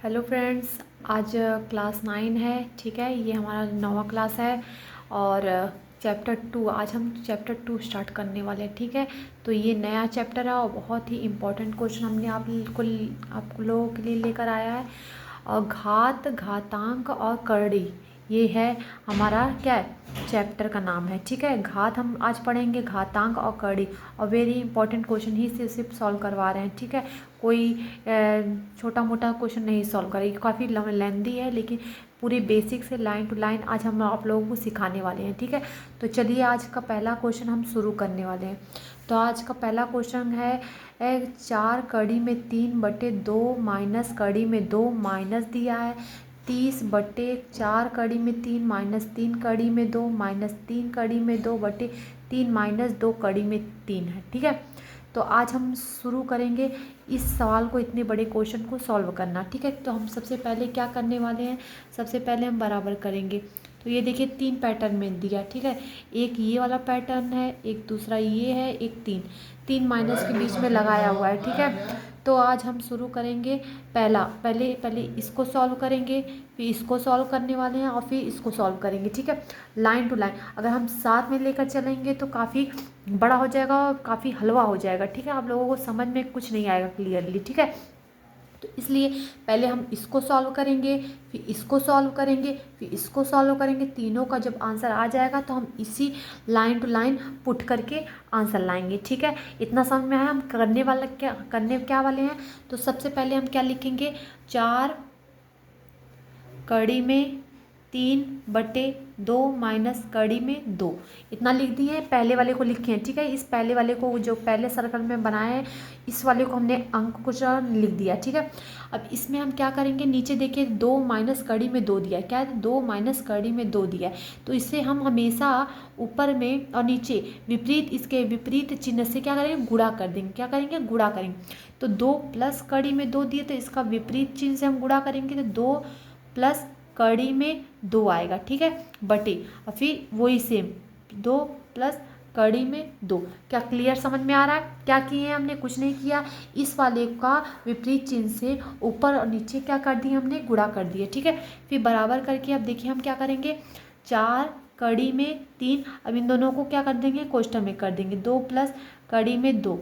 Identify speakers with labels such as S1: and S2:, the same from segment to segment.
S1: Hello friends, आज class 9 है। ठीक है, ये हमारा 9वां क्लास है और चैप्टर 2, आज हम चैप्टर 2 स्टार्ट करने वाले हैं। ठीक है, तो ये नया चैप्टर है और बहुत ही इम्पोर्टेंट क्वेश्चन हमने आप लोगों के लिए लेकर आया है। और घात, घातांक और करड़ी, ये है हमारा क्या है, चैप्टर का नाम है। ठीक है, घात हम आज पढ़ेंगे, घातांक और करड़ी, और वेरी इंपॉर्टेंट क्वेश्चन ही सिर्फ सॉल्व करवा रहे हैं। ठीक है, कोई छोटा मोटा क्वेश्चन नहीं सॉल्व करेगी, काफ़ी लेंदी है, लेकिन पूरी बेसिक से लाइन टू लाइन आज हम आप लोगों को सिखाने वाले हैं। ठीक है, तो चलिए आज का पहला क्वेश्चन हम शुरू करने वाले हैं। तो आज का पहला क्वेश्चन है 4 कड़ी में 3/2 माइनस कड़ी में 2 माइनस दिया है 30/4 कड़ी में 3 माइनस 3 कड़ी में 2 माइनस 3 कड़ी में 2/3 माइनस 2 कड़ी में 3 है। ठीक है, तो आज हम शुरू करेंगे इस सवाल को, इतने बड़े क्वेश्चन को सॉल्व करना। ठीक है, तो हम सबसे पहले क्या करने वाले हैं, सबसे पहले हम बराबर करेंगे। तो ये देखिए 3 पैटर्न में दिया। ठीक है, एक ये वाला पैटर्न है, एक दूसरा ये है, एक 3 माइनस के बीच में लगाया हुआ है। ठीक है, तो आज हम शुरू करेंगे पहले इसको सॉल्व करेंगे, फिर इसको सॉल्व करने वाले हैं और फिर इसको सॉल्व करेंगे। ठीक है, लाइन टू लाइन अगर हम साथ में लेकर चलेंगे तो काफ़ी बड़ा हो जाएगा और काफ़ी हलवा हो जाएगा। ठीक है, आप लोगों को समझ में कुछ नहीं आएगा क्लियरली। ठीक है, तो इसलिए पहले हम इसको सॉल्व करेंगे, फिर इसको सॉल्व करेंगे, फिर इसको सॉल्व करेंगे। तीनों का जब आंसर आ जाएगा तो हम इसी लाइन टू लाइन पुट करके आंसर लाएंगे। ठीक है, इतना समझ में आया। हम करने क्या वाले हैं, तो सबसे पहले हम क्या लिखेंगे, 4 कड़ी में 3/2 माइनस कड़ी में 2, इतना लिख दिए हैं। पहले वाले को लिखे हैं। ठीक है, इस पहले वाले को जो पहले सर्कल में बनाए हैं, इस वाले को हमने अंक कुछ लिख दिया। ठीक है, अब इसमें हम क्या करेंगे, नीचे देखिए 2 माइनस कड़ी में 2 दिया है। क्या है, 2 माइनस कड़ी में 2 दिया है, तो इससे हम हमेशा ऊपर में और नीचे इसके विपरीत चिन्ह से क्या करेंगे, गुणा कर देंगे। क्या करेंगे, गुणा करेंगे। तो 2 प्लस कड़ी में 2 दिए, तो इसका विपरीत चिन्ह से हम गुणा करेंगे, तो 2 प्लस कड़ी में 2 आएगा। ठीक है, बटे, और फिर वही सेम 2 प्लस कड़ी में 2। क्या क्लियर समझ में आ रहा है, क्या किए हैं हमने, कुछ नहीं किया। इस वाले का विपरीत चिन्ह से ऊपर और नीचे क्या कर दिए हमने, गुणा कर दिए। ठीक है, फिर बराबर करके अब देखिए हम क्या करेंगे, 4 कड़ी में 3, अब इन दोनों को क्या कर देंगे, कोष्ठक में कर देंगे। 2 प्लस कड़ी में 2,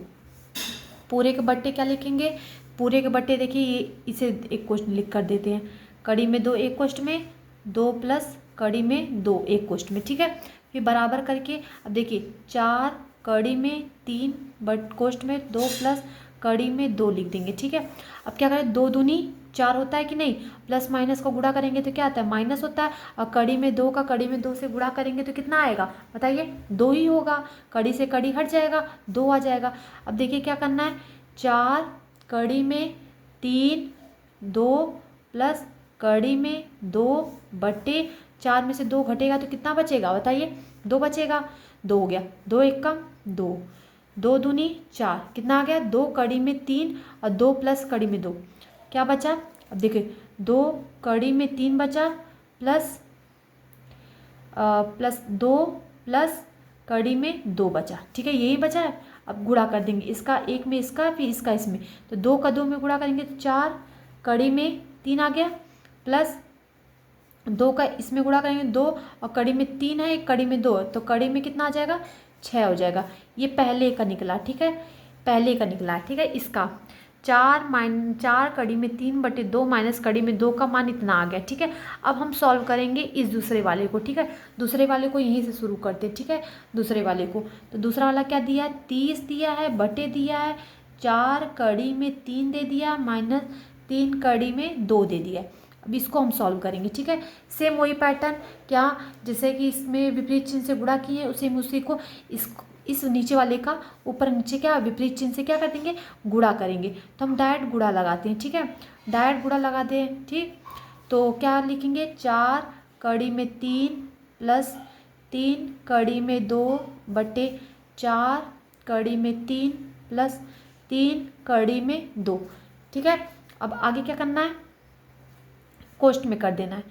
S1: पूरे के बट्टे क्या लिखेंगे, पूरे के बट्टे देखिए ये, इसे एक क्वेश्चन लिख कर देते हैं। कड़ी में 2 एक कोष्ठ में, 2 प्लस कड़ी में 2 एक कोष्ठ में। ठीक है, फिर बराबर करके अब देखिए 4 कड़ी में 3 बट कोष्ठ में 2 प्लस कड़ी में 2 लिख देंगे। ठीक है, अब क्या करें, 2 दूनी 4 होता है कि नहीं, प्लस माइनस को गुणा करेंगे तो क्या आता है, माइनस होता है। और कड़ी में 2 का कड़ी में 2 से गुणा करेंगे तो कितना आएगा, बताइए, 2 ही होगा। कड़ी से कड़ी हट जाएगा, 2 आ जाएगा। अब देखिए क्या करना है, 4 कड़ी में 3 2 प्लस कड़ी में 2 बटे 4 में से 2 घटेगा तो कितना बचेगा, बताइए, 2 बचेगा। 2 हो गया, 2 एक कम 2, 2 दूनी 4, कितना आ गया, 2 कड़ी में 3 और 2 प्लस कड़ी में 2, क्या बचा। अब देखिए 2 कड़ी में 3 बचा, प्लस 2 प्लस कड़ी में 2 बचा। ठीक है, यही बचा है। अब गुणा कर देंगे, इसका एक में इसका, फिर इसका इसमें, तो 2 का 2 में गुणा करेंगे तो 4 कड़ी में 3 आ गया, प्लस 2 का इसमें गुणा करेंगे 2, और कड़ी में 3 है, एक कड़ी में 2, तो कड़ी में कितना आ जाएगा, 6 हो जाएगा। ये पहले का निकला। ठीक है, पहले का निकला। ठीक है, इसका 4 कड़ी में 3/2 माइनस कड़ी में 2 का मान इतना आ गया। ठीक है, अब हम सॉल्व करेंगे इस दूसरे वाले को। ठीक है, दूसरे वाले को यहीं से शुरू करते हैं। ठीक है, दूसरे वाले को, तो दूसरा वाला क्या दिया है, 30 दिया है, बटे दिया है 4 कड़ी में 3 दे दिया, माइनस 3 कड़ी में 2 दे दिया। अब इसको हम सॉल्व करेंगे। ठीक है, सेम वही पैटर्न, क्या, जैसे कि इसमें विपरीत चिन्ह से गुणा किए हैं, सेम उसी को इस नीचे वाले का ऊपर नीचे क्या विपरीत चिन्ह से क्या कर देंगे, गुणा करेंगे। तो हम डायरेक्ट गुणा लगाते हैं। ठीक है, डायरेक्ट गुणा लगाते हैं। ठीक, तो क्या लिखेंगे, 4 कड़ी में 3 प्लस 3 कड़ी में 2 बटे 4 कड़ी में 3 प्लस 3 कड़ी में 2। ठीक है, अब आगे क्या करना है, कोष्ठ में कर देना है।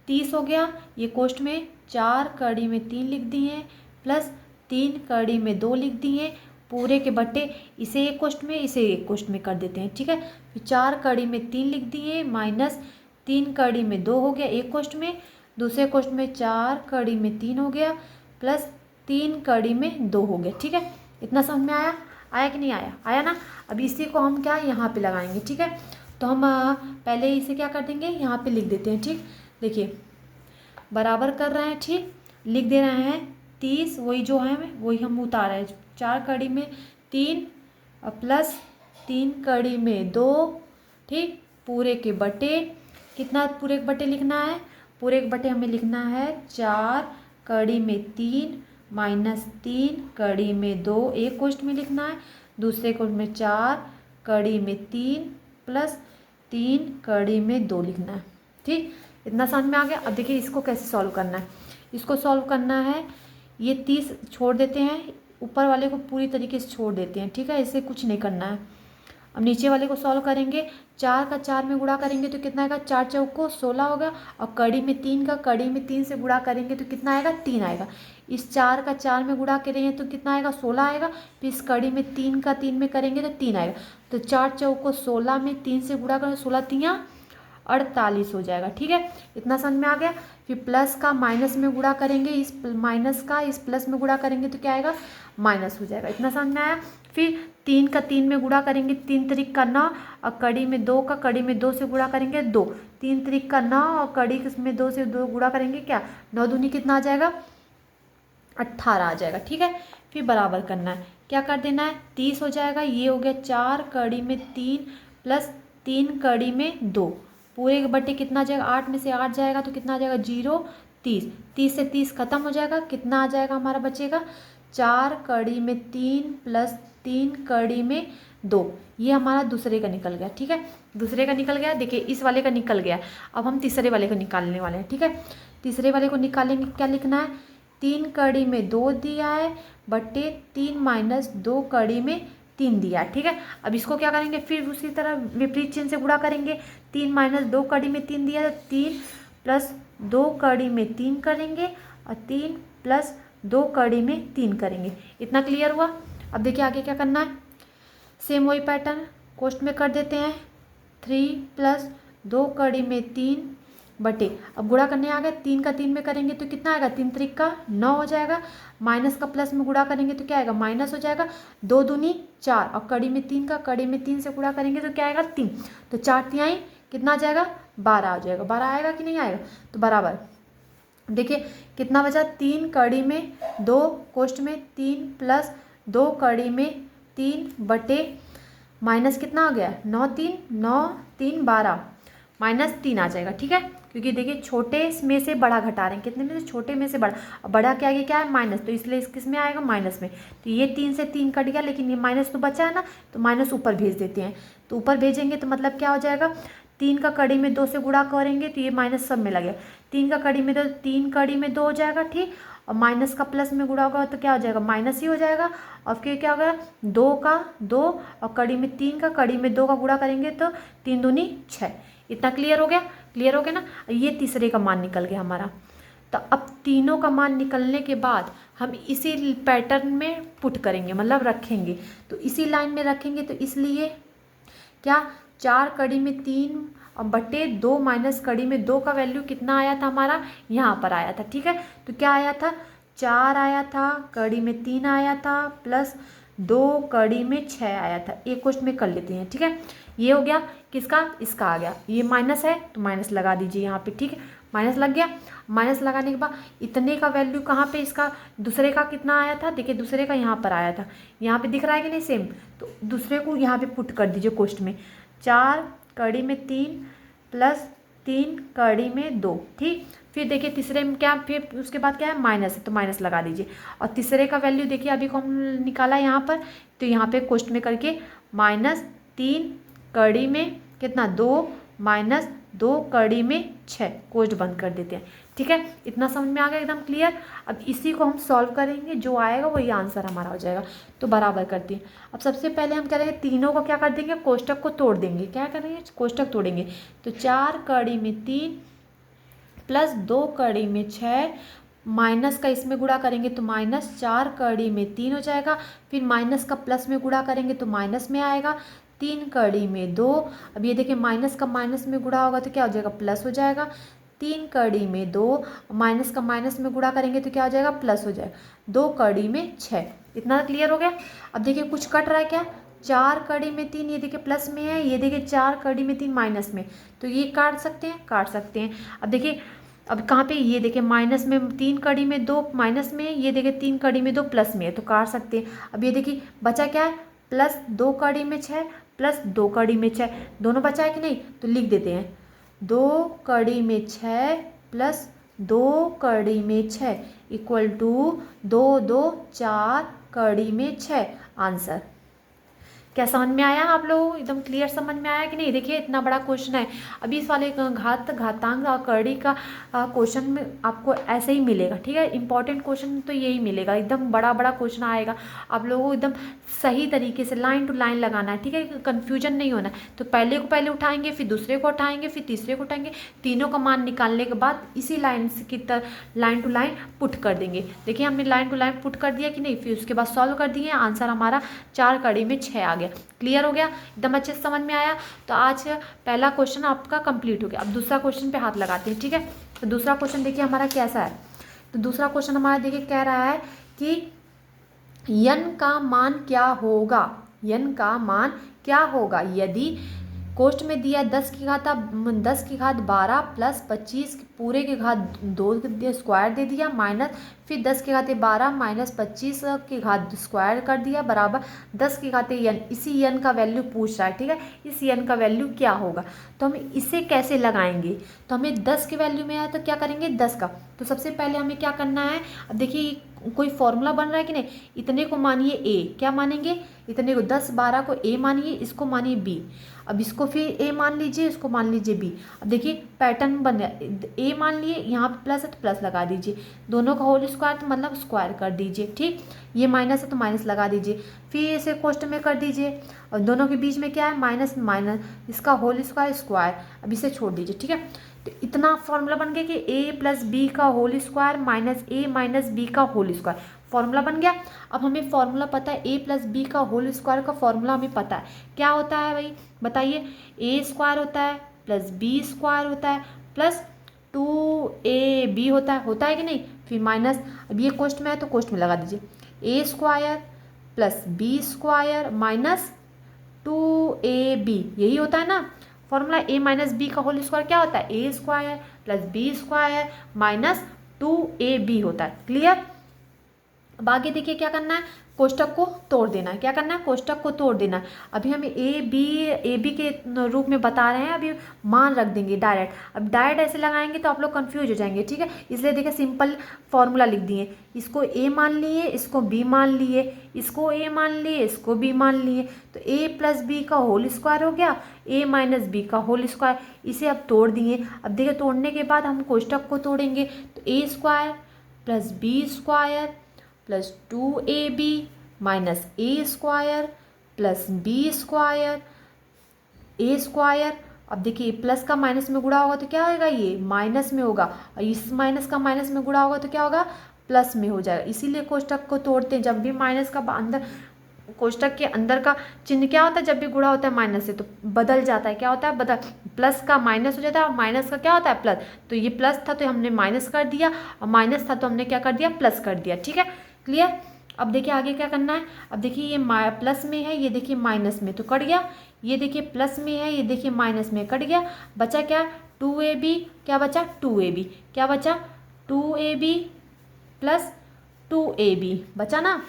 S1: 30 हो गया, ये कोष्ठ में 4 कड़ी में 3 लिख दिए, प्लस 3 कड़ी में 2 लिख दिए, पूरे के बट्टे इसे एक कोष्ठ में, इसे एक कोष्ठ में कर देते हैं, ठीक है। फिर 4 कड़ी में 3 लिख दिए, माइनस 3 कड़ी में 2 हो गया एक कोष्ठ में, दूसरे कोष्ठ में 4 कड़ी में 3 हो गया, प्लस 3 कड़ी में 2 हो गया, ठीक है। इतना समझ में आया? आया कि नहीं आया? आया ना। अब इसी को हम क्या यहाँ पे लगाएंगे, ठीक है। तो हम पहले इसे क्या कर देंगे, यहाँ पे लिख देते हैं, ठीक। देखिए बराबर कर रहे हैं, ठीक, लिख दे रहे हैं 30, वही जो है वही हम उतार रहे हैं। 4 कड़ी में 3 प्लस 3 कड़ी में 2, ठीक, पूरे के बटे, कितना पूरे के बटे लिखना है, पूरे के बटे हमें लिखना है 4 कड़ी में 3 माइनस 3 कड़ी में 2, एक कोष्ठ में लिखना है, दूसरे कोष्ठ में 4 कड़ी में 3 प्लस 3 कड़ी में 2 लिखना है, ठीक। इतना समझ में आ गया। अब देखिए इसको कैसे सॉल्व करना है। इसको सॉल्व करना है, ये 30 छोड़ देते हैं, ऊपर वाले को पूरी तरीके से छोड़ देते हैं, ठीक है, इसे कुछ नहीं करना है। अब नीचे वाले को सॉल्व करेंगे, 4 का 4 में गुणा करेंगे तो कितना आएगा, 4 चौको 16 होगा, और कड़ी में 3 का कड़ी में 3 से गुणा करेंगे तो कितना आएगा, 3 आएगा। इस 4 का 4 में गुणा करेंगे तो कितना आएगा, 16 आएगा। फिर इस कड़ी में 3 का 3 में करेंगे तो 3 आएगा। तो 4 चौको 16 में 3 से गुणा करें, 16 3 48 हो जाएगा, ठीक है। इतना समझ में आ गया। फिर प्लस का माइनस में गुणा करेंगे, इस माइनस का इस प्लस में गुणा करेंगे तो क्या आएगा, माइनस हो जाएगा। इतना समझ में आया। फिर 3 का 3 में गुणा करेंगे, 3 त्रिक का 9, और कड़ी में 2 का कड़ी में 2 से गुणा करेंगे 2, 3 त्रिक का 9, और कड़ी में 2 से 2 गुणा करेंगे क्या, 9 दूनी कितना आ जाएगा, 18 आ जाएगा, ठीक है। फिर बराबर करना है, क्या कर देना है, 30 हो जाएगा। ये हो गया 4 कड़ी में 3 प्लस 3 कड़ी में 2, पूरे के बट्टे कितना आ जाएगा, 8 में से 8 जाएगा तो कितना आ जाएगा, 0 30, 30 से 30 खत्म हो जाएगा, कितना आ जाएगा हमारा बचेगा, 4 कड़ी में 3 प्लस 3 कड़ी में 2। ये हमारा दूसरे का निकल गया, ठीक है, दूसरे का निकल गया। देखिए इस वाले का निकल गया। अब हम तीसरे वाले को निकालने वाले हैं, ठीक है। तीसरे वाले को निकालेंगे, क्या लिखना है, 3 कड़ी में 2 दिया है बट्टे 3 माइनस 2 कड़ी में 3 दिया है, ठीक है। अब इसको क्या करेंगे, फिर उसी तरह विपरीत चिन्ह से गुणा करेंगे। 3 माइनस 2 कड़ी में 3 दिया है, 3 प्लस 2 कड़ी में 3 करेंगे, और 3 प्लस 2 कड़ी में 3 करेंगे। इतना क्लियर हुआ। अब देखिए आगे क्या करना है, सेम वही पैटर्न कोष्ठ में कर देते हैं। 3 प्लस 2 कड़ी में 3 बटे, अब गुणा करने आ गया, 3 का 3 में करेंगे तो कितना आएगा, 3 त्रिक का 9 हो जाएगा, माइनस का प्लस में गुणा करेंगे तो क्या आएगा, माइनस हो जाएगा, 2 दूनी 4, और कड़ी में 3 का कड़ी में 3 से गुणा करेंगे तो क्या आएगा, 3, तो 4 तिहाई कितना आ जाएगा, 12 आ जाएगा। 12 आएगा कि नहीं आएगा, तो बराबर देखिए कितना बचा, 3 कड़ी में 2 कोष्ठ में 3 प्लस 2 कड़ी में 3 बटे माइनस कितना आ गया, 9 3 12 माइनस 3 आ जाएगा, ठीक है। क्योंकि देखिए छोटे में से बड़ा घटा रहे हैं, कितने में से, छोटे में से बड़ा, और बड़ा के आगे क्या है, माइनस, तो इसलिए इस किस में आएगा, माइनस में। तो ये 3 से 3 कट गया, लेकिन ये माइनस तो बचा है ना, तो माइनस ऊपर भेज देते हैं। तो ऊपर भेजेंगे तो मतलब क्या हो जाएगा, 3 का कड़ी में 2 से गुणा करेंगे तो ये माइनस सब में लगेगा, 3 का कड़ी में 2, 3 कड़ी में 2 हो जाएगा, ठीक, और माइनस का प्लस में गुणा होगा तो क्या हो जाएगा, माइनस ही हो जाएगा। और फिर क्या होगा, 2 का 2 और कड़ी में 3 का कड़ी में 2 का गुणा करेंगे तो 3 दूनी 6। इतना क्लियर हो गया, क्लियर हो गया ना। ये तीसरे का मान निकल गया हमारा। तो अब तीनों का मान निकलने के बाद हम इसी पैटर्न में पुट करेंगे, मतलब रखेंगे, तो इसी लाइन में रखेंगे। तो इसलिए क्या, 4 कड़ी में 3 और बटे 2 माइनस कड़ी में 2 का वैल्यू कितना आया था हमारा, यहाँ पर आया था, ठीक है। तो क्या आया था, 4 आया था, कड़ी में 3 आया था, प्लस 2 कड़ी में 6 आया था। एक क्वेश्चन में कर लेते हैं, ठीक है। ये हो गया किसका, इसका आ गया, ये माइनस है तो माइनस लगा दीजिए यहाँ पे, ठीक है, माइनस लग गया। माइनस लगाने के बाद इतने का वैल्यू कहाँ पे, इसका दूसरे का कितना आया था, देखिए दूसरे का यहाँ पर आया था, यहाँ पे दिख रहा है कि नहीं सेम, तो दूसरे को यहाँ पे पुट कर दीजिए क्वेश्चन में। 4 कड़ी में 3 प्लस 3 कड़ी में 2, ठीक। फिर देखिए तीसरे में क्या, फिर उसके बाद क्या है, माइनस है तो माइनस लगा दीजिए। और तीसरे का वैल्यू देखिए अभी को हम निकाला यहाँ पर, तो यहाँ पे क्वेश्चन में करके -3 कड़ी में कितना, 2 माइनस 2 कड़ी में 6, कोष्ठ बंद कर देते हैं, ठीक है। इतना समझ में आ गया, एकदम क्लियर। अब इसी को हम सॉल्व करेंगे, जो आएगा वही आंसर हमारा हो जाएगा। तो बराबर करते हैं। अब सबसे पहले हम करेंगे, तीनों को क्या कर देंगे, कोष्ठक को तोड़ देंगे। क्या करेंगे, कोष्ठक तोड़ेंगे। तो 4 कड़ी में 3 प्लस 2 कड़ी में 6 माइनस का इसमें गुणा करेंगे तो -4 * 3 हो जाएगा। फिर माइनस का प्लस में गुणा करेंगे तो माइनस में आएगा। 3 * 2। अब ये देखिए माइनस का माइनस में गुणा होगा तो क्या हो जाएगा, प्लस हो जाएगा। 3 * 2 माइनस का माइनस में गुणा करेंगे तो क्या हो जाएगा, प्लस हो जाएगा। 2 * 6। इतना क्लियर हो गया। अब देखिए कुछ कट रहा है क्या, 4 * 3 ये देखिए प्लस में है, ये देखिए 4 * 3 माइनस में, तो ये काट सकते हैं, काट सकते हैं। अब देखिए अब कहाँ पे, ये देखिए माइनस में 3 * 2 माइनस में है, ये देखिए 3 * 2 प्लस में है, तो काट सकते हैं। अब ये देखिए बचा क्या है, +2 * 6 +2 * 6 दोनों बचा है कि नहीं, तो लिख देते हैं 2 * 6 +2 * 6 = 2 2 4 * 6 आंसर। क्या समझ में आया आप लोगों को, एकदम क्लियर समझ में आया कि नहीं। देखिए इतना बड़ा क्वेश्चन है। अभी इस वाले घातांक और कड़ी का क्वेश्चन में आपको ऐसे ही मिलेगा, ठीक है। इंपॉर्टेंट क्वेश्चन तो यही मिलेगा, एकदम बड़ा बड़ा क्वेश्चन आएगा। आप लोगों को एकदम सही तरीके से लाइन टू लाइन लगाना है, ठीक है, कन्फ्यूजन नहीं होना है। तो पहले को पहले उठाएंगे, फिर दूसरे को उठाएंगे, फिर तीसरे को उठाएंगे, तीनों का मान निकालने के बाद इसी लाइन की लाइन टू लाइन पुट कर देंगे। देखिए हमने लाइन टू लाइन पुट कर दिया कि नहीं, फिर उसके बाद सॉल्व कर दिए, आंसर हमारा 4 * 6 आ गया। क्लियर हो गया, एकदम अच्छे से समझ में आया। तो आज पहला क्वेश्चन आपका कंप्लीट हो गया। अब दूसरा क्वेश्चन पे हाथ लगाते हैं, ठीक है। तो दूसरा क्वेश्चन देखिए हमारा कैसा है। तो दूसरा क्वेश्चन हमारा देखिए कह रहा है कि n का मान क्या होगा, n का मान क्या होगा यदि कोष्ट में दिया 10⁻12 + 25 पूरे के घात 2 स्क्वायर दे दिया, माइनस फिर 10⁻12 - 25 के घात स्क्वायर कर दिया बराबर 10⁻n। इसी n का वैल्यू पूछ रहा है, ठीक है। इस n का वैल्यू क्या होगा, तो हम इसे कैसे लगाएंगे। तो हमें 10 के वैल्यू में आया तो क्या करेंगे 10 का। तो सबसे पहले हमें क्या करना है, अब देखिए कोई फॉर्मूला बन रहा है कि नहीं। इतने को मानिए a, क्या मानेंगे, इतने को 10 12 को a मानिए, इसको मानिए b। अब इसको फिर a मान लीजिए, इसको मान लीजिए b। अब देखिए पैटर्न बन गया, a मान लिए, यहाँ पे प्लस है तो प्लस लगा दीजिए, दोनों का होल स्क्वायर तो मतलब स्क्वायर कर दीजिए, ठीक। ये माइनस है तो माइनस लगा दीजिए, फिर इसे कोष्ट में कर दीजिए, और दोनों के बीच में क्या है माइनस माइनस, इसका होल स्क्वायर स्क्वायर, अब इसे छोड़ दीजिए, ठीक है। तो इतना फॉर्मूला बन गया कि a + b का whole square minus a - b का होल स्क्वायर, फॉर्मूला बन गया। अब हमें फॉर्मूला पता है, a + b का होल स्क्वायर का फॉर्मूला हमें पता है, क्या होता है भाई बताइए, a² होता है +b² होता है प्लस 2ab होता है कि नहीं, फिर माइनस, अब ये कोष्ट में है तो कोष्ट में लगा दीजिए, a² + b² माइनस 2ab, यही होता है ना फॉर्मूला। a - b का होल स्क्वायर क्या होता है, a² + b² माइनस 2ab होता है। क्लियर। अब आगे देखिए क्या करना है, कोष्टक को तोड़ देना है। क्या करना है, कोष्टक को तोड़ देना है। अभी हम ए बी के रूप में बता रहे हैं, अभी मान रख देंगे डायरेक्ट। अब डायरेक्ट ऐसे लगाएंगे तो आप लोग कंफ्यूज हो जाएंगे, ठीक है। इसलिए देखिए सिंपल फॉर्मूला लिख दिए, इसको a मान लिए, इसको b मान लिए, इसको a मान लिए, इसको b मान लिए, तो a + b का होल स्क्वायर हो गया, a - b का होल स्क्वायर। इसे अब तोड़ दिए। अब देखिए तोड़ने के बाद हम कोष्टक को तोड़ेंगे, तो a² + b² + 2ab minus a² + b² a²। अब देखिए प्लस का माइनस में गुणा होगा तो क्या होगा, ये माइनस में होगा, और इस माइनस का माइनस में गुणा होगा तो क्या होगा, प्लस में हो जाएगा। इसीलिए कोष्टक को तोड़ते हैं, जब भी माइनस का अंदर कोष्टक के अंदर का चिन्ह क्या होता है, जब भी गुणा होता है माइनस से तो बदल जाता है, क्या होता है बदल, प्लस का माइनस हो जाता है और माइनस का क्या होता है प्लस। तो ये प्लस था तो हमने माइनस कर दिया, और माइनस था तो हमने क्या कर दिया, प्लस कर दिया, ठीक है। क्लियर। अब देखिए आगे क्या करना है। अब देखिए ये प्लस में है, ये देखिए माइनस में, तो कट गया। ये देखिए प्लस में है, ये देखिए माइनस में, कट गया। बचा क्या, 2ab, क्या बचा 2ab, क्या बचा 2ab + 2ab बचा ना।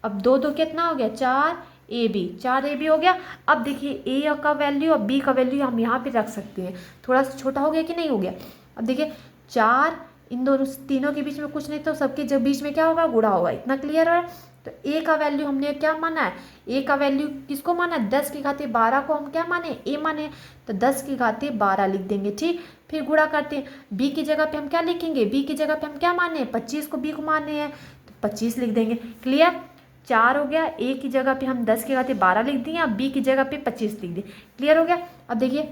S1: अब 2 2 कितना हो गया, 4ab हो गया। अब देखिए a का वैल्यू और b का वैल्यू हम यहाँ पे रख सकते हैं। थोड़ा सा छोटा हो गया कि नहीं हो गया। अब देखिए 4, इन दोनों तीनों के बीच में कुछ नहीं तो सबके जब बीच में क्या होगा, गुणा होगा। इतना क्लियर है। तो a का वैल्यू हमने क्या माना है, a का वैल्यू किसको माना है, 10⁻12 को हम क्या माने, a माने, तो 10⁻12 लिख देंगे, ठीक। फिर गुणा करते हैं, b की जगह पे हम क्या लिखेंगे, b की जगह पे हम क्या माने, 25 को b को माने हैं तो 25 लिख देंगे। क्लियर। 4 हो गया, a की जगह पे हम 10⁻12 लिख दिए, अब b की जगह पे 25 लिख दिए। क्लियर हो गया। अब देखिए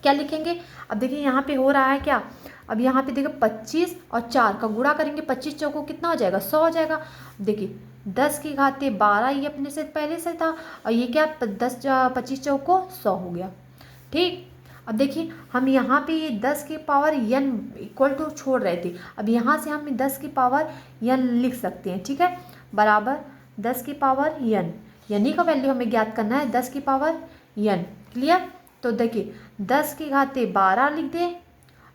S1: क्या लिखेंगे? अब देखिए यहाँ पे हो रहा है क्या, अब यहाँ पे देखिए 25 और 4 का गुणा करेंगे, 25 चौको कितना हो जाएगा? 100 हो जाएगा। देखिए 10 की घाते 12 ये अपने से पहले से था, और ये क्या 25 चौको 100 हो गया। ठीक, अब देखिए हम यहाँ पे ये 10 की पावर n इक्वल टू छोड़ रहे थे, अब यहाँ से हम 10 की पावर n लिख सकते हैं। ठीक है, बराबर 10 की पावर n, यानी का वैल्यू हमें ज्ञात करना है 10 की पावर n। क्लियर? तो देखिए 10 की घाते 12 लिख दें,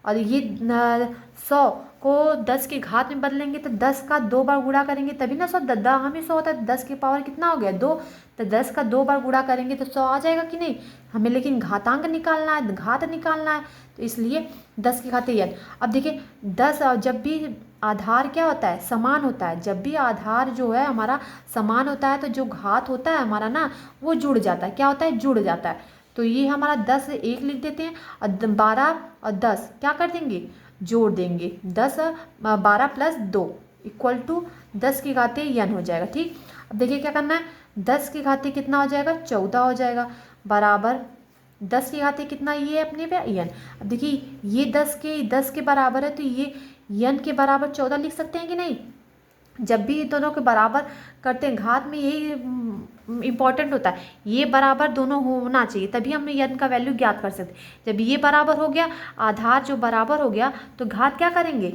S1: और ये 100 को 10 की घात में बदलेंगे तो 10 का 2 बार गुणा करेंगे तभी ना 100, हमें 100 होता है, 10 की पावर कितना हो गया? 2, तो 10 का 2 बार गुणा करेंगे तो 100 आ जाएगा कि नहीं? हमें लेकिन घातांक निकालना है, घात निकालना है, तो इसलिए 10 की घाते n। अब देखिए 10, जब भी आधार क्या होता है? समान होता है। जब भी आधार जो है हमारा समान होता है तो जो घात होता है हमारा ना वो जुड़ जाता है। क्या होता है? जुड़ जाता है। तो ये हमारा 10 से 1 लिख देते हैं, और 12 और 10 क्या कर देंगे? जोड़ देंगे। 12 प्लस 2 इक्वल टू 10 की घाते n हो जाएगा। ठीक, अब देखिए क्या करना है, 10 की घाते कितना हो जाएगा? 14 हो जाएगा, बराबर 10 की घाते कितना ये है अपने पे n। अब देखिए ये 10 के बराबर है, तो ये n के बराबर 14 लिख सकते हैं कि नहीं? जब भी दोनों के बराबर करते हैं घात में यही इम्पॉर्टेंट होता है, ये बराबर दोनों होना चाहिए, तभी हम n का वैल्यू ज्ञात कर सकते हैं। जब ये बराबर हो गया, आधार जो बराबर हो गया, तो घात क्या करेंगे?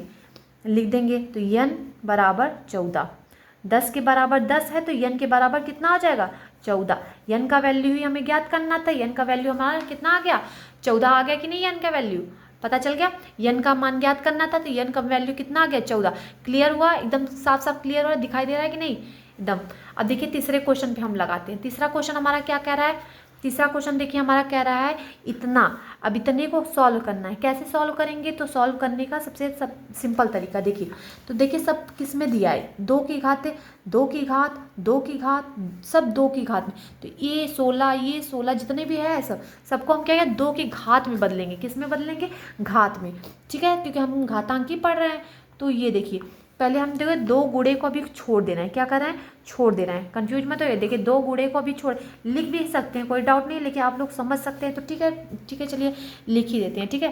S1: लिख देंगे। तो n बराबर 14, 10 के बराबर 10 है तो n के बराबर कितना आ जाएगा? 14। n का वैल्यू ही हमें ज्ञात करना था, n का वैल्यू हमारा कितना आ गया? 14 आ गया कि नहीं? n का वैल्यू पता चल गया, n का मान ज्ञात करना था, तो n का वैल्यू कितना आ गया? 14। क्लियर हुआ? एकदम साफ साफ क्लियर हो रहा है, दिखाई दे रहा है कि नहीं? एकदम। अब देखिए तीसरे क्वेश्चन पे हम लगाते हैं। तीसरा क्वेश्चन हमारा क्या कह रहा है? तीसरा क्वेश्चन देखिए हमारा कह रहा है इतना। अब इतने को सॉल्व करना है। कैसे सॉल्व करेंगे? तो सॉल्व करने का सबसे सिंपल तरीका देखिए, तो देखिए सब किस में दिया है? 2 की घात, 2 की घात, 2 की घात, सब 2 की घात में। तो ये 16 जितने भी है सबको हम क्या है 2 की घात में बदलेंगे। किस में बदलेंगे? घात में। ठीक है, क्योंकि हम घातांक ही पढ़ रहे हैं। तो ये देखिए पहले हम देखो 2 गुणे को अभी छोड़ देना है। क्या कर रहे हैं? छोड़ देना है। कंफ्यूज मत होइए, देखिए 2 गुणे को अभी छोड़, लिख भी सकते हैं, कोई डाउट नहीं है, लेकिन आप लोग समझ सकते हैं तो ठीक है। ठीक है, चलिए लिख ही देते हैं। ठीक है,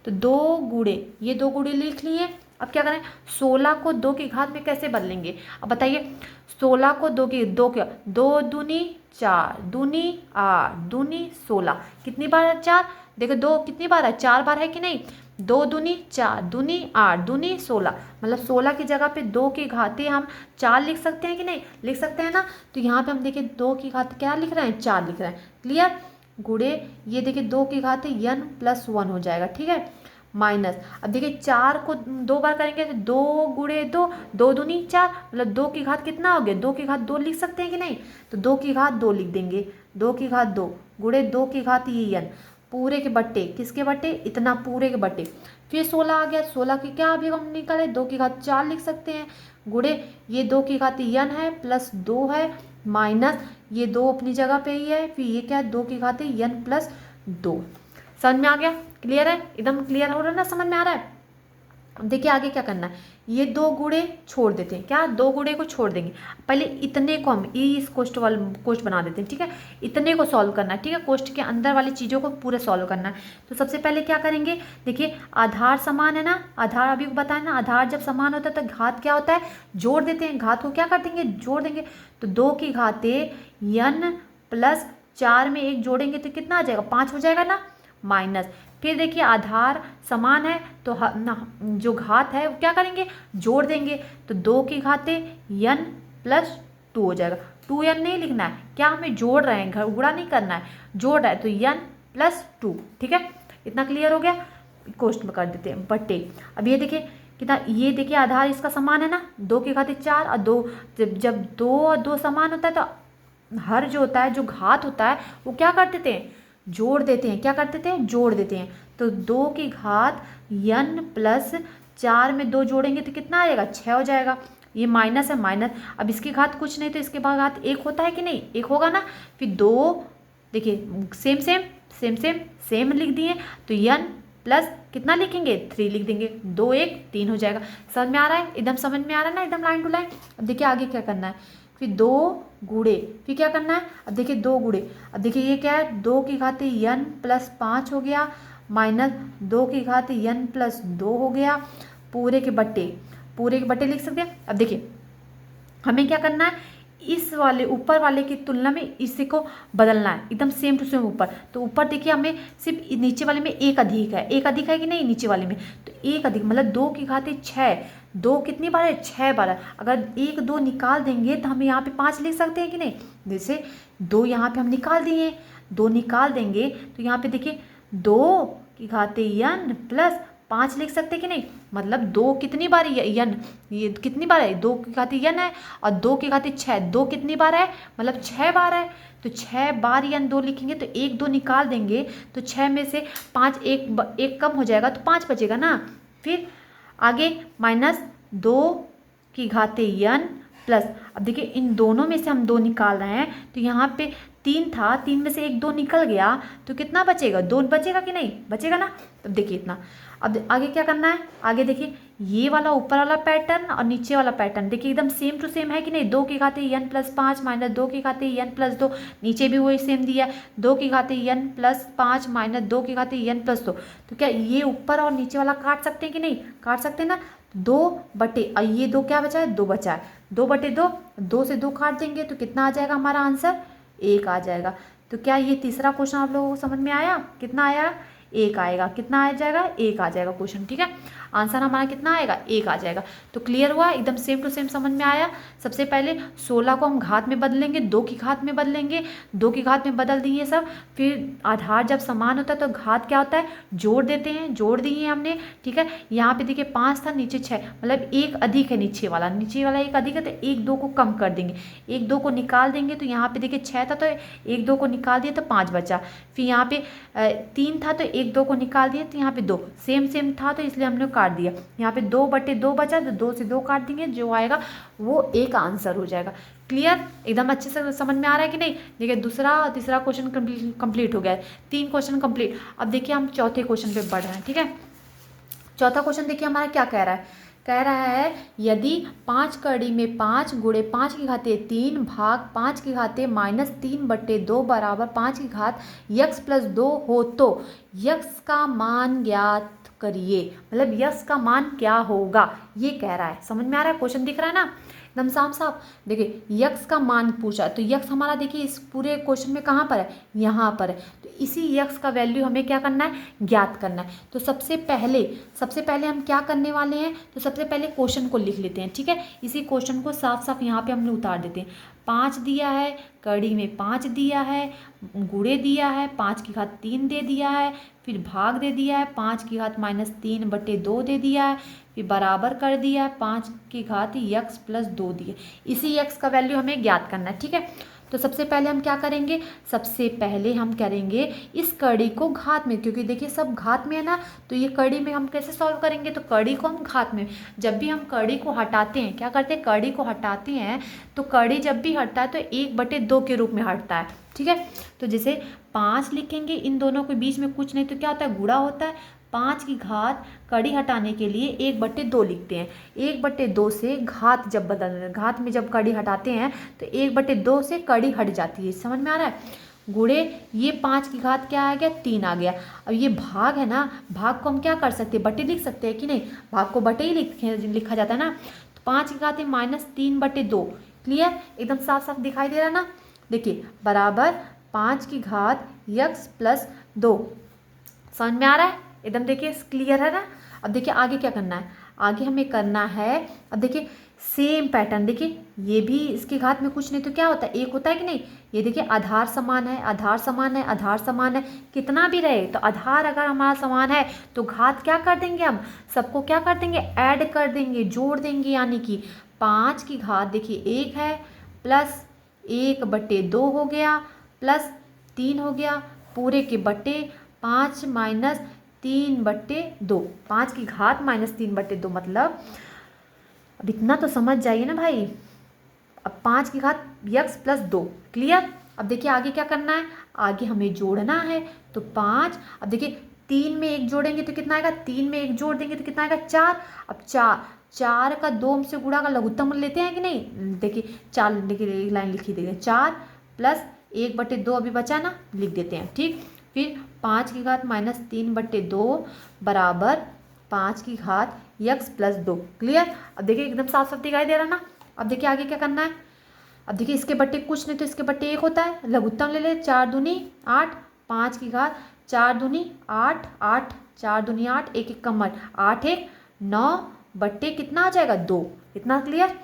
S1: तो 2 गुणे, ये 2 गुणे लिख लिए। अब क्या करें? 16 को 2 की घात में कैसे बदलेंगे? अब बताइए, 16 को 2 की 2 क्या? 2 दूनी 4, दूनी 8, दूनी 16, कितनी बार है? 4। देखो 2 कितनी बार है? 4 बार है कि नहीं? 2 दूनी 4, दूनी 8, दूनी 16, मतलब 16 की जगह पे 2 की घाते हम 4 लिख सकते हैं कि नहीं? लिख सकते हैं ना। तो यहाँ पे हम देखिए 2 की घात क्या लिख रहे हैं? 4 लिख रहे हैं। क्लियर? गुणे ये देखिए 2 की घाते n + 1 हो जाएगा। ठीक है, माइनस, अब देखिए 4 को 2 बार करेंगे तो 2 गुणे 2, 2 दूनी 4, मतलब 2 की घात कितना हो गया? 2 की घात 2 लिख सकते हैं कि नहीं? तो 2 की घात 2 लिख देंगे। 2 की घात 2 गुणे 2 की घात ये n, पूरे के बट्टे, किसके बट्टे? इतना पूरे के बट्टे। फिर 16 आ गया, 16 की क्या अभी हम निकाले? 2 की घात 4 लिख सकते हैं, गुणे ये 2 की घात n है प्लस 2 है, माइनस ये 2 अपनी जगह पे ही है, फिर ये क्या है? 2 की घात n + 2। समझ में आ गया? क्लियर है? एकदम क्लियर हो रहा है ना? समझ में आ रहा है? देखिए आगे क्या करना है, ये 2 गुणे छोड़ देते हैं। क्या? 2 गुणे को छोड़ देंगे। पहले इतने को हम इस कोष्ठ बना देते हैं। ठीक है, इतने को सॉल्व करना है। ठीक है, कोष्ठ के अंदर वाली चीज़ों को पूरे सॉल्व करना है। तो सबसे पहले क्या करेंगे? देखिए आधार समान है ना, आधार अभी बताया ना, आधार जब समान होता है तो घात क्या होता है? जोड़ देते हैं। घात को क्या कर देंगे? जोड़ देंगे। तो 2 की घाते n + 4 में 1 जोड़ेंगे तो कितना आ जाएगा? 5 हो जाएगा ना, माइनस। फिर देखिए आधार समान है तो जो घात है वो क्या करेंगे? जोड़ देंगे। तो 2 की घाते n + 2 हो जाएगा। 2n नहीं लिखना है, क्या हमें जोड़ रहे हैं, गुणा नहीं करना है, जोड़ रहा है, तो n + 2। ठीक है, इतना क्लियर हो गया। कोष्ठ में कर देते हैं बट्टे। अब ये देखिए कितना, ये देखिए आधार इसका समान है ना, 2 की घाते 4 और 2, जब 2 और 2 समान होता है तो हर जो होता है, जो घात होता है वो क्या कर देते हैं? जोड़ देते हैं। क्या कर देते हैं? जोड़ देते हैं। तो 2 की घात n + 4 में 2 जोड़ेंगे तो कितना आएगा? 6 हो जाएगा। ये माइनस है, माइनस, अब इसकी घात कुछ नहीं तो इसके बाद घात 1 होता है कि नहीं? 1 होगा ना। फिर 2, देखिए same same same same same लिख दिए, तो n प्लस कितना लिखेंगे? 3 लिख देंगे। 2 1 3 हो जाएगा। समझ में आ रहा है? एकदम समझ में आ रहा है ना, एकदम लाइन टू लाइन। अब देखिए आगे क्या करना है, फिर 2 गुणे, फिर क्या करना है? अब देखिए 2 गुणे, अब देखिए ये क्या है? 2 की घाते n + 5 हो गया, माइनस 2 की घात n प्लस 2 हो गया, पूरे के बट्टे लिख सकते हैं। अब देखिए हमें क्या करना है, इस वाले ऊपर वाले की तुलना में इसी को बदलना है, एकदम सेम टू सेम ऊपर। तो ऊपर देखिए हमें सिर्फ नीचे वाले में एक अधिक है कि नहीं नीचे वाले में, तो एक अधिक मतलब 2 की घात 6, 2 कितनी बार है 6 बार है। अगर 1 2 निकाल देंगे तो हम यहाँ पे 5 लिख सकते हैं कि नहीं, जैसे 2 यहाँ पे हम निकाल दिए, 2 निकाल देंगे तो यहाँ पे देखिए 2 की घात n प्लस 5 लिख सकते हैं कि नहीं, मतलब 2 कितनी बार n, ये कितनी बार है 2 की घात n है और 2 की घात 6, 2 कितनी बार है मतलब 6 बार है। तो 6 बार n 2 लिखेंगे तो 1 2 निकाल देंगे तो 6 में से 5 एक कम हो जाएगा तो 5 बचेगा ना। फिर आगे माइनस 2 की घात n प्लस, अब देखिए इन दोनों में से हम 2 निकाल रहे हैं तो यहाँ पे 3 था, 3 में से 1 2 निकल गया तो कितना बचेगा, 2 बचेगा कि नहीं बचेगा ना। तब देखिए इतना, अब आगे क्या करना है, आगे देखिए ये वाला ऊपर वाला पैटर्न और नीचे वाला पैटर्न देखिए एकदम सेम टू सेम है कि नहीं। 2 की घात n प्लस 5 माइनस 2 की घात n प्लस 2, नीचे भी वही सेम दिया 2 की घात n प्लस 5 माइनस 2 की घात n प्लस 2। तो क्या ये ऊपर और नीचे वाला काट सकते हैं कि नहीं, काट सकते हैं ना। 2 बटे और ये 2 क्या बचा है, 2 बचा है, 2 बटे 2, 2 से 2 काट देंगे तो कितना आ जाएगा हमारा आंसर, 1 आ जाएगा। तो क्या ये तीसरा क्वेश्चन आप लोगों को समझ में आया, कितना आया 1 आएगा, कितना आ जाएगा 1 आ जाएगा क्वेश्चन, ठीक है। आंसर हमारा कितना आएगा 1 आ जाएगा। तो क्लियर हुआ, एकदम सेम टू सेम समझ में आया। सबसे पहले 16 को हम घात में बदलेंगे, 2 की घात में बदलेंगे, 2 की घात में बदल दिए सब। फिर आधार जब समान होता है तो घात क्या होता है, जोड़ देते हैं, जोड़ दिए हमने, ठीक है। यहाँ पे देखिए 5 था नीचे 6, मतलब 1 अधिक है नीचे वाला 1 अधिक है तो 1 2 को कम कर देंगे, 1 2 को निकाल देंगे तो यहाँ पे देखिए 6 था तो 1 2 को निकाल दिए तो 5 बचा। फिर यहाँ पे 3 था तो 1 2 को निकाल दिए तो यहाँ पे 2 सेम था तो इसलिए हमने काट दिया। यहाँ पे 2 बटे 2 बचा तो 2 से 2 काट देंगे, जो आएगा वो 1 आंसर हो जाएगा। क्लियर, एकदम अच्छे से समझ में आ रहा है कि नहीं। देखिए दूसरा और तीसरा क्वेश्चन कंप्लीट हो गया है, 3 क्वेश्चन कंप्लीट। अब देखिए हम चौथे क्वेश्चन पे बढ़ रहे हैं, ठीक है। चौथा क्वेश्चन देखिए हमारा क्या कह रहा है, कह रहा है यदि 5 कड़ी में 5 गुणे 5 की घात 3 भाग 5 की घात माइनस 3 बटे 2 बराबर 5 की घात यक्स प्लस 2 हो तो यक्स का मान ज्ञात करिए, मतलब यक्स का मान क्या होगा ये कह रहा है। समझ में आ रहा है, क्वेश्चन दिख रहा है ना एकदम साफ साफ। देखिए यक्स का मान पूछा तो यक्स हमारा देखिए इस पूरे क्वेश्चन में कहाँ पर है, यहाँ पर है। तो इसी यक्स का वैल्यू हमें क्या करना है, ज्ञात करना है। तो सबसे पहले हम क्या करने वाले हैं, तो सबसे पहले क्वेश्चन को लिख लेते हैं, ठीक है। इसी क्वेश्चन को साफ साफ यहाँ पे हमने उतार देते हैं। 5 दिया है, कड़ी में 5 दिया है, गुणे दिया है, 5 की घात 3 दे दिया है, फिर भाग दे दिया है, 5 की घात माइनस 3 बटे 2 दे दिया है, फिर बराबर कर दिया है, 5 की घात यक्स प्लस 2 दिए। इसी यक्स का वैल्यू हमें ज्ञात करना है, ठीक है। तो सबसे पहले हम क्या करेंगे, सबसे पहले हम करेंगे इस कड़ी को घात में, क्योंकि देखिए सब घात में है ना, तो ये कड़ी में हम कैसे सॉल्व करेंगे, तो कड़ी को हम घात में, जब भी हम कड़ी को हटाते हैं, क्या करते हैं कड़ी को हटाते हैं तो कड़ी जब भी हटता है तो 1/2 के रूप में हटता है, ठीक है। तो जैसे 5 लिखेंगे, इन दोनों के बीच में कुछ नहीं तो क्या होता है, गुणा होता है। 5 की घात कड़ी हटाने के लिए 1/2 लिखते हैं, 1/2 से घात जब घात में जब कड़ी हटाते हैं तो 1/2 से कड़ी हट जाती है, समझ में आ रहा है। गुणे ये 5 की घात क्या आ गया, 3 आ गया। अब ये भाग है ना, भाग को हम क्या कर सकते हैं, बटे लिख सकते हैं कि नहीं, भाग को बटे ही लिखा जाता है ना। तो 5 की घात है माइनस 3/2, क्लियर, एकदम साफ साफ दिखाई दे रहा है ना। देखिए बराबर 5 की घात यक्स प्लस 2, समझ में आ रहा है एकदम, देखिए क्लियर है ना। अब देखिए आगे क्या करना है, आगे हमें करना है, अब देखिए सेम पैटर्न, देखिए ये भी इसके घात में कुछ नहीं तो क्या होता है, 1 होता है कि नहीं। ये देखिए आधार समान है, आधार समान है, आधार समान है, कितना भी रहे तो आधार अगर हमारा समान है तो घात क्या कर देंगे, हम सबको क्या कर देंगे, ऐड कर देंगे, जोड़ देंगे। यानी कि 5 की घात देखिए 1 है प्लस 1/2 हो गया प्लस 3 हो गया, पूरे के बटे 5 माइनस 3/2, 5 की घात माइनस 3/2, मतलब अब इतना तो समझ जाइए ना भाई। अब 5 की घात यक्स प्लस 2, क्लियर। अब देखिए आगे क्या करना है, आगे हमें जोड़ना है। तो 5, अब देखिए 3 में 1 जोड़ेंगे तो कितना आएगा, 3 में 1 जोड़ देंगे तो कितना आएगा 4। अब 4 का 2 से गुणा का लघुत्तम लेते हैं कि नहीं, देखिए 4, देखिए एक लाइन लिखी देखिए 4 प्लस 1/2 अभी बचा ना, लिख देते हैं, ठीक। फिर 5 की घात -3/2 बराबर 5 की घात x प्लस 2। क्लियर। अब देखिए एकदम साफ साफ दिखाई दे रहा ना। अब देखिए आगे क्या करना है। अब देखिए इसके बट्टे कुछ नहीं तो इसके बट्टे 1 होता है, लघुत्तम ले ले। 4 दूनी 8, 5 की घात 4 दूनी 8, 8 4 दूनी 8, 1 1 कम 8, 1 9 बट्टे कितना आ जाएगा 2। इतना क्लियर।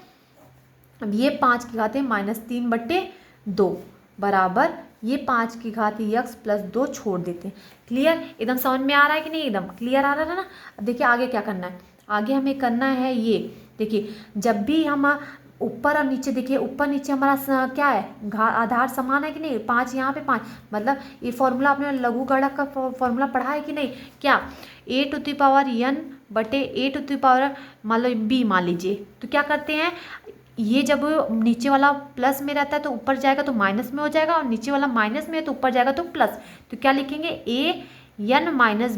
S1: अब ये 5 की घात है -3/2 बराबर ये 5 की घात x प्लस 2 छोड़ देते हैं। क्लियर। एकदम समझ में आ रहा है कि नहीं, एकदम क्लियर आ रहा है ना। अब देखिए आगे क्या करना है। आगे हमें करना है ये देखिए, जब भी हम ऊपर और नीचे देखिए, ऊपर नीचे हमारा क्या है, आधार समान है कि नहीं। 5 यहाँ पे 5, मतलब ये फॉर्मूला आपने लघु गणक का फॉर्मूला पढ़ा है कि नहीं। क्या a⁴n बटे a⁴ मान लो b मान लीजिए। तो क्या करते हैं, ये जब नीचे वाला प्लस में रहता है तो ऊपर जाएगा तो माइनस में हो जाएगा, और नीचे वाला माइनस में है तो ऊपर जाएगा तो प्लस। तो क्या लिखेंगे a n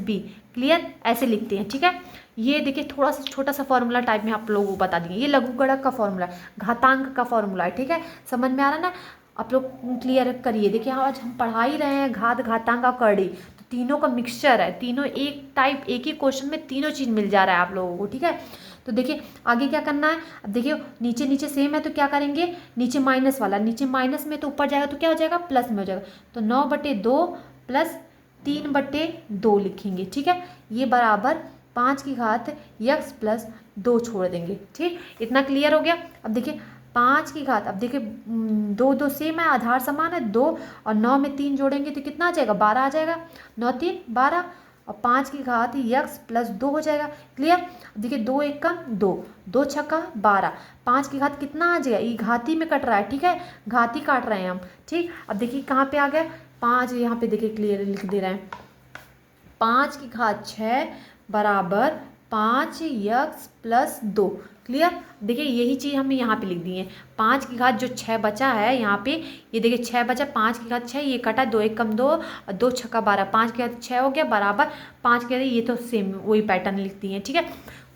S1: - b। क्लियर। ऐसे लिखते हैं। ठीक है। ये देखिए थोड़ा सा छोटा सा फॉर्मूला टाइप में आप लोगों को बता देंगे। ये लघु गणक का फॉर्मूला है, घातांक का फॉर्मूला है। ठीक है। समझ में आ रहा है ना। आप लोग क्लियर करिए। देखिए आज हम पढ़ा ही रहे हैं घात, घातांक और कड़ी, तो तीनों का मिक्सचर है। तीनों एक टाइप, एक ही क्वेश्चन में तीनों चीज़ मिल जा रहा है आप लोगों को। ठीक है। तो देखिए आगे क्या करना है। अब देखिए नीचे नीचे सेम है तो क्या करेंगे, नीचे माइनस वाला, नीचे माइनस में तो ऊपर जाएगा तो क्या हो जाएगा, प्लस में हो जाएगा। तो 9/2 प्लस 3/2 लिखेंगे। ठीक है। ये बराबर 5 की घात x प्लस 2 छोड़ देंगे। ठीक। इतना क्लियर हो गया। अब देखिए 5 की घात, अब देखिए 2 2 सेम है, आधार समान है 2, और 9 में 3 जोड़ेंगे तो कितना आ जाएगा, 12 आ जाएगा। 9 3 12, और 5 की घात x प्लस 2 हो जाएगा। क्लियर। देखिए 2 1 का 2, 2 6 12, 5 की घात कितना आ जाएगा, ये घाती में कट रहा है। ठीक है। घाती काट रहे हैं हम। ठीक। अब देखिए कहाँ पे आ गया 5, यहाँ पे देखिए क्लियर लिख दे रहे हैं। 5 की घात 6 बराबर 5x प्लस 2। क्लियर। देखिए यही चीज़ हमने यहाँ पे लिख दी है। 5 की घात जो 6 बचा है यहाँ पे, ये देखिए 6 बचा, 5 की घात 6, ये कटा 2 1 कम 2, और 2 6 12, 5 की घात 6 हो गया बराबर 5 की घात, ये तो सेम वही पैटर्न लिखती हैं। ठीक है।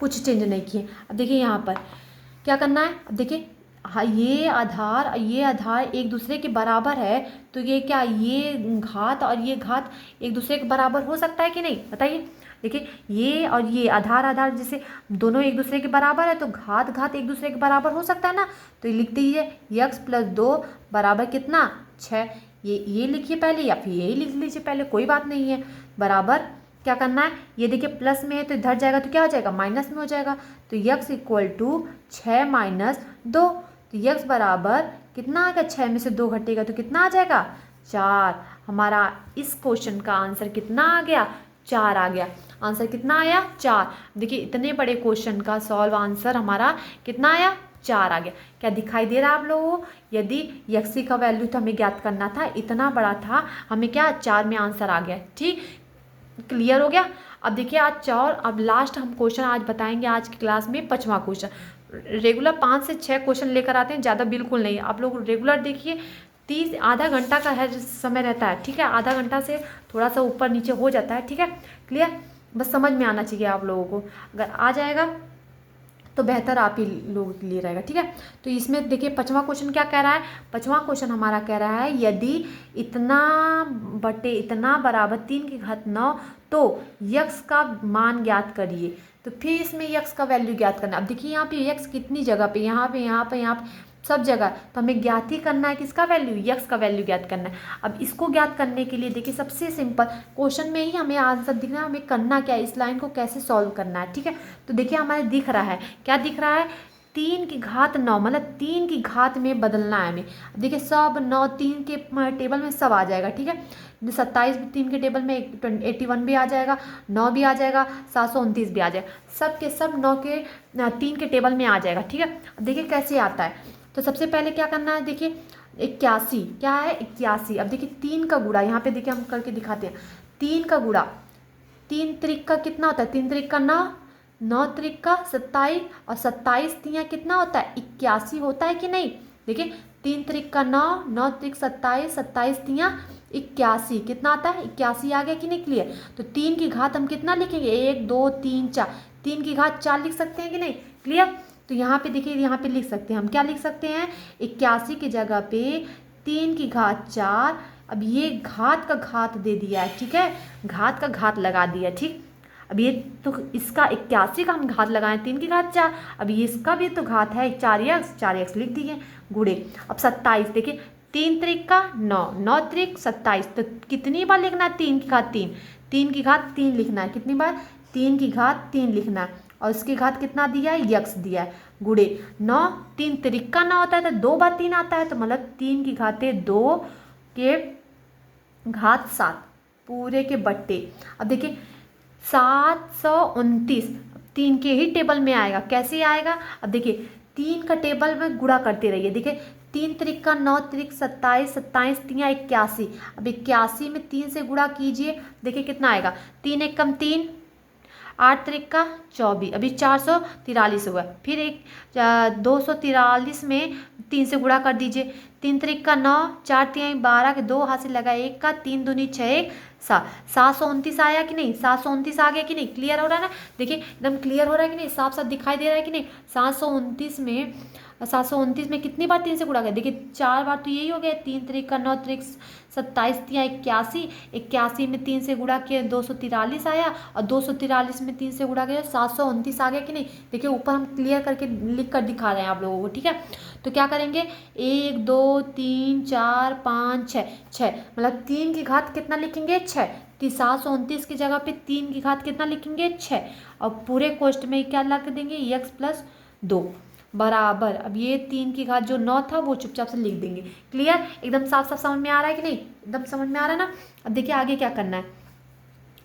S1: कुछ चेंज नहीं किए। अब देखिए यहाँ पर क्या करना है। अब देखिए हाँ, ये आधार एक दूसरे के बराबर है, तो ये क्या, ये घात और ये घात एक दूसरे के बराबर हो सकता है कि नहीं, बताइए। देखिए ये और ये आधार जैसे दोनों एक दूसरे के बराबर है, तो घात घात एक दूसरे के बराबर हो सकता है ना। तो ये लिख दीजिए x प्लस 2 बराबर कितना 6। ये लिखिए पहले, या फिर यही लिख लीजिए पहले, कोई बात नहीं है। बराबर क्या करना है, ये देखिए प्लस में है तो इधर जाएगा तो क्या हो जाएगा, माइनस में हो जाएगा। तो x = 6 - 2, तो x बराबर कितना आ गया, 6 में से 2 घटेगा तो कितना आ जाएगा, 4। हमारा इस क्वेश्चन का आंसर कितना आ गया, 4 आ गया। आंसर कितना आया, 4। देखिए इतने बड़े क्वेश्चन का सॉल्व आंसर हमारा कितना आया, 4 आ गया। क्या दिखाई दे रहा है आप लोगों को। यदि x का वैल्यू तो हमें ज्ञात करना था, इतना बड़ा था, हमें क्या 4 में आंसर आ गया। ठीक। क्लियर हो गया। अब देखिए आज चार, अब लास्ट हम क्वेश्चन आज बताएंगे आज की क्लास में 5वां क्वेश्चन। रेगुलर 5 से 6 क्वेश्चन लेकर आते हैं, ज़्यादा बिल्कुल नहीं। आप लोग रेगुलर देखिए, 30 आधा घंटा का है समय रहता है। ठीक है। आधा घंटा से थोड़ा सा ऊपर नीचे हो जाता है। ठीक है। क्लियर। बस समझ में आना चाहिए आप लोगों को। अगर आ जाएगा तो बेहतर आप ही लोगों के लिए रहेगा। ठीक है। तो इसमें देखिए 5वां क्वेश्चन क्या कह रहा है। 5वां क्वेश्चन हमारा कह रहा है यदि इतना बटे इतना बराबर 3 की घात 9, तो x का मान ज्ञात करिए। तो फिर इसमें x का वैल्यू ज्ञात करना। अब देखिए यहाँ पे x कितनी जगह पे, यहाँ पे सब जगह, तो हमें ज्ञात ही करना है किसका वैल्यू, x का वैल्यू ज्ञात करना है। अब इसको ज्ञात करने के लिए देखिए सबसे सिंपल क्वेश्चन में ही हमें आंसर दिखना है, हमें करना क्या है, इस लाइन को कैसे सॉल्व करना है। ठीक है। तो देखिए हमारे दिख रहा है, क्या दिख रहा है, 3 की घात 9, मतलब 3 की घात में बदलना है हमें। देखिए सब 9 3 के टेबल में सब आ जाएगा। ठीक है। 27 3 के टेबल में 81 भी आ जाएगा, 9 भी आ जाएगा, 729 भी आ जाएगा, सब के सब 9 के 3 के टेबल में आ जाएगा। ठीक है। देखिए कैसे आता है। तो सबसे पहले क्या करना है, देखिए 81, क्या है 81। अब देखिए 3 का गुणा, यहाँ पे देखिए हम करके दिखाते हैं। 3 का गुणा, 3 त्रिक का कितना होता है, 3 त्रिक का 9, 9 त्रिक का 27, और 27 तियाँ कितना होता है, 81 होता है कि नहीं। देखिए 3 त्रिक का 9, 9 त्रिक 27, 27 तियाँ 81, कितना आता है, 81 आ गया कि नहीं। क्लियर। तो 3 की घात हम कितना लिखेंगे, 1 2 3 4, 3 की घात 4 लिख सकते हैं कि नहीं। क्लियर। तो यहाँ पे देखिए, यहाँ पे लिख सकते हैं हम, क्या लिख सकते हैं, 81 की जगह पे 3 की घात 4, अब ये घात का घात दे दिया है, ठीक है, घात का घात लगा दिया, ठीक। अब ये तो इसका 81 का हम घात लगाएं, 3 की घात 4। अब ये इसका भी तो घात है 4x लिख दिए गुणे। अब 27 देखिए, 3 त्रिक का 9, 9 त्रिक 27, तो कितनी बार लिखना है 3 की घात 3, 3 की घात 3 लिखना है, कितनी बार 3 की घात 3 लिखना है। और इसकी घात कितना दिया है, यक्स दिया है, गुणे 9, 3 त्रिक का 9 होता है तो 2 बार 3 आता है, तो मतलब 3 की घाते 2 के घात 7 पूरे के बट्टे। अब देखिए 729 3 के ही टेबल में आएगा, कैसे आएगा, अब देखिए 3 का टेबल में गुणा करते रहिए। देखिए 3 त्रिक का 9 त्रिक 27, 27 3 81। अब 81 में 3 से गुणा कीजिए, देखिए कितना आएगा, 3 एक कम 3, 8 त्रिक का 24, अभी 443 हुआ। फिर एक 243 में 3 से गुणा कर दीजिए, 3 त्रिक का 9, 4 3 12 के 2 हाथ से लगा 1 का, 3 दूनी 6 1 7, 729 आया कि नहीं, 729 आ गया कि नहीं, क्लियर हो रहा है ना, देखिए एकदम क्लियर हो रहा है कि नहीं, साफ साफ दिखाई दे रहा है कि नहीं। 729 में कितनी बार 3 से गुणा कर, देखिए 4 बार तो यही हो गया, 3 त्रिक का 9 त्रिक 27 3 81, 81 में 3 से गुणा किया 243 आया, और 243 में 3 से गुणा किया 729 आ गया कि नहीं। देखिए ऊपर हम क्लियर करके लिख कर दिखा रहे हैं आप लोगों को, ठीक है। तो क्या करेंगे, 1 2 3 4 5 6, 6 मतलब 3 की घात कितना लिखेंगे 6, 729 की जगह पे 3 की घात कितना लिखेंगे 6, और पूरे कोष्ठ में क्या लग देंगे x प्लस 2 बराबर। अब ये 3 की घात जो 9 था वो चुपचाप से लिख देंगे। क्लियर, एकदम साफ साफ समझ में आ रहा है कि नहीं, एकदम समझ में आ रहा है ना। अब देखिए आगे क्या करना है,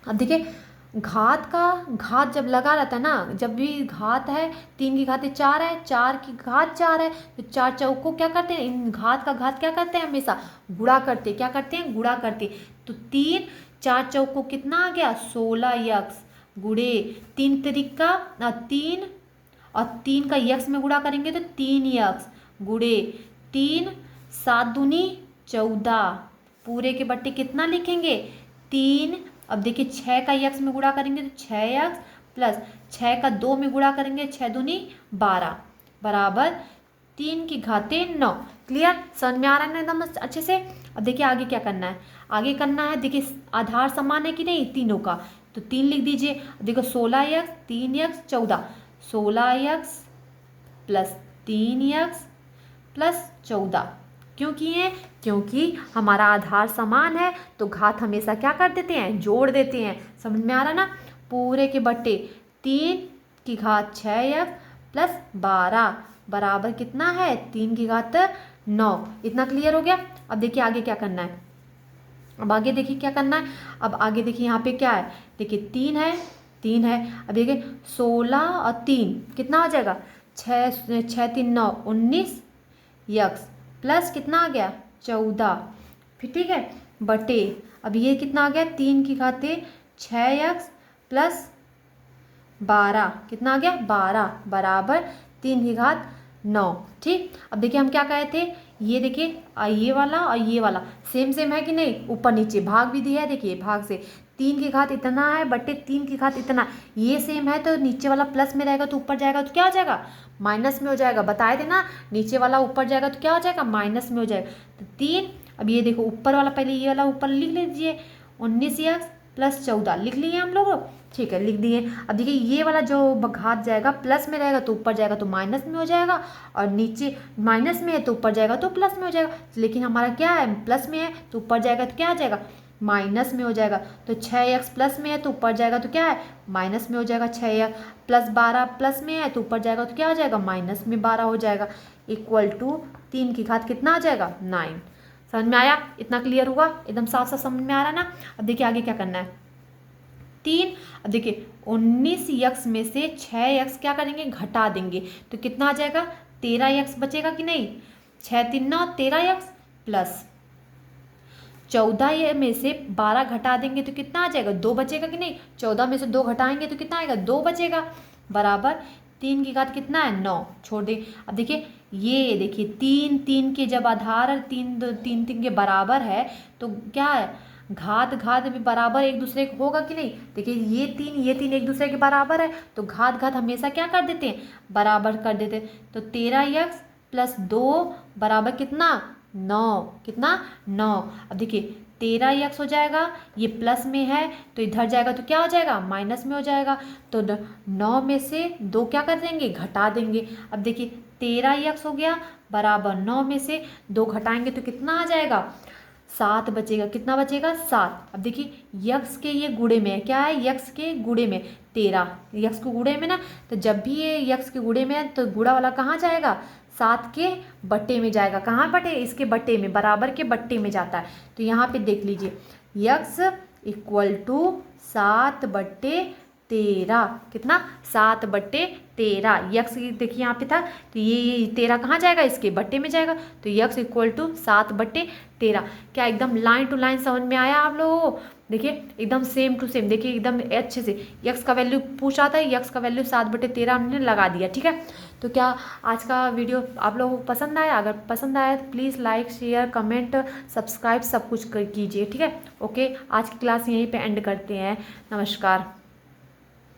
S1: अब देखिए घात का घात जब लगा रहता है ना, जब भी घात है 3 की घात 4 है, 4 की घात 4 है, तो 4 चौक को क्या करते हैं, इन घात का घात क्या करते हैं, हमेशा गुणा करते हैं, क्या करते हैं, गुणा करते हैं। तो 3 4 चौक को कितना आ गया 16x गुणे 3 त्रिक का 3, और 3 का यक्स में गुणा करेंगे तो 3x गुणे 3 7 दूनी 14 पूरे के बट्टे कितना लिखेंगे 3। अब देखिए 6 का यक्स में गुणा करेंगे तो 6x प्लस 6 का 2 में गुणा करेंगे 6 दूनी 12 बराबर 3 की घाते 9। क्लियर, समझ में आ रहा है ना एकदम अच्छे से। अब देखिए आगे क्या करना है, आगे करना है, देखिए आधार समान है कि नहीं तीनों का, तो 3 लिख दीजिए। देखो 16x 3x 14, 16x plus 3x plus 14 क्यों किए, क्योंकि हमारा आधार समान है तो घात हमेशा क्या कर देते हैं, जोड़ देते हैं। समझ में आ रहा ना, पूरे के बट्टे 3 की घात 6x प्लस 12 बराबर कितना है 3 की घात 9। इतना क्लियर हो गया। अब देखिए आगे क्या करना है, अब आगे देखिए क्या करना है, अब आगे देखिए यहाँ पे क्या है, देखिए 3 है, 3 है। अब देखिए 16 और 3 कितना आ जाएगा 6 6 3 9 19 यक्स प्लस कितना आ गया 14, फिर ठीक है बटे। अब ये कितना आ गया 3 की घाते 6x प्लस 12 कितना आ गया 12 बराबर 3 की घात 9। ठीक, अब देखिए हम क्या कहे थे, ये देखिए ये वाला और ये वाला सेम सेम है कि नहीं, ऊपर नीचे भाग भी दिया है, देखिए भाग से 3 की घात इतना है बटे 3 की घात इतना, ये सेम है तो नीचे वाला प्लस में रहेगा तो ऊपर जाएगा तो क्या हो जाएगा माइनस में हो जाएगा। बताए थे ना, नीचे वाला ऊपर जाएगा तो क्या हो जाएगा माइनस में हो जाएगा। तो 3, अब ये देखो ऊपर वाला, पहले ये वाला ऊपर लिख लीजिए 19x प्लस 14 लिख लिए हम लोग, ठीक है लिख दिए। अब देखिए ये वाला जो घात जाएगा प्लस में रहेगा तो ऊपर जाएगा तो माइनस में हो जाएगा, और नीचे माइनस में है तो ऊपर जाएगा तो प्लस में हो जाएगा। लेकिन हमारा क्या है प्लस में है तो ऊपर जाएगा तो क्या आ जाएगा माइनस में हो जाएगा। तो 6x प्लस में है तो ऊपर जाएगा तो क्या है माइनस में हो जाएगा, 6x प्लस 12 प्लस में है तो ऊपर जाएगा तो क्या हो जाएगा माइनस में 12 हो जाएगा, इक्वल टू 3 की घात कितना आ जाएगा 9। समझ में आया, इतना क्लियर हुआ, एकदम साफ साफ समझ में आ रहा है ना। अब देखिए आगे क्या करना है 3, अब देखिए 19x में से 6x क्या करेंगे घटा देंगे तो कितना आ जाएगा 13x बचेगा कि नहीं, 6 3 9 13x प्लस 14 में से 12 घटा देंगे तो कितना आ जाएगा 2 बचेगा कि नहीं, 14 में से 2 घटाएंगे तो कितना आएगा 2 बचेगा बराबर 3 की घात कितना है 9, छोड़ दें। अब देखिए ये देखिए 3 3 के जब आधार 3 3 3 के बराबर है तो क्या है घात घात भी बराबर एक दूसरे को होगा कि नहीं। देखिए ये 3 एक दूसरे के बराबर है तो घात घात हमेशा क्या कर देते हैं बराबर कर देते हैं। तो 13x प्लस 2 बराबर कितना 9, कितना 9। अब देखिए 13x हो जाएगा, ये प्लस में है तो इधर जाएगा तो क्या हो जाएगा, माइनस में हो जाएगा। तो 9 में से 2 क्या कर देंगे, घटा देंगे। अब देखिए 13x हो गया बराबर 9 में से 2 घटाएंगे तो कितना आ जाएगा, 7 बचेगा। कितना बचेगा, 7। अब देखिए यक्स के ये गुणे में है, क्या है, यक्स के गुणे में 13, यक्स के गुणे में ना, तो जब भी ये यक्स के गुणे में है तो गुणा वाला कहाँ जाएगा, 7 के बट्टे में जाएगा। कहाँ बटे, इसके बट्टे में, बराबर के बट्टे में जाता है। तो यहाँ पे देख लीजिए यक्स इक्वल टू 7/13, कितना, 7/13। यक्स देखिए यहाँ पे था तो ये 13 कहाँ जाएगा, इसके बट्टे में जाएगा। तो यक्स इक्वल टू 7/13। क्या एकदम लाइन टू लाइन समझ में आया आप लोगों को। देखिए एकदम सेम टू सेम, देखिए एकदम अच्छे से। यक्स का वैल्यू पूछा था, यक्स का वैल्यू 7/13 हमने लगा दिया, ठीक है। तो क्या आज का वीडियो आप लोगों को पसंद आया, अगर पसंद आया तो please like share comment subscribe सब कुछ कीजिए, ठीक है। ओके, आज की क्लास यहीं पे एंड करते हैं। नमस्कार।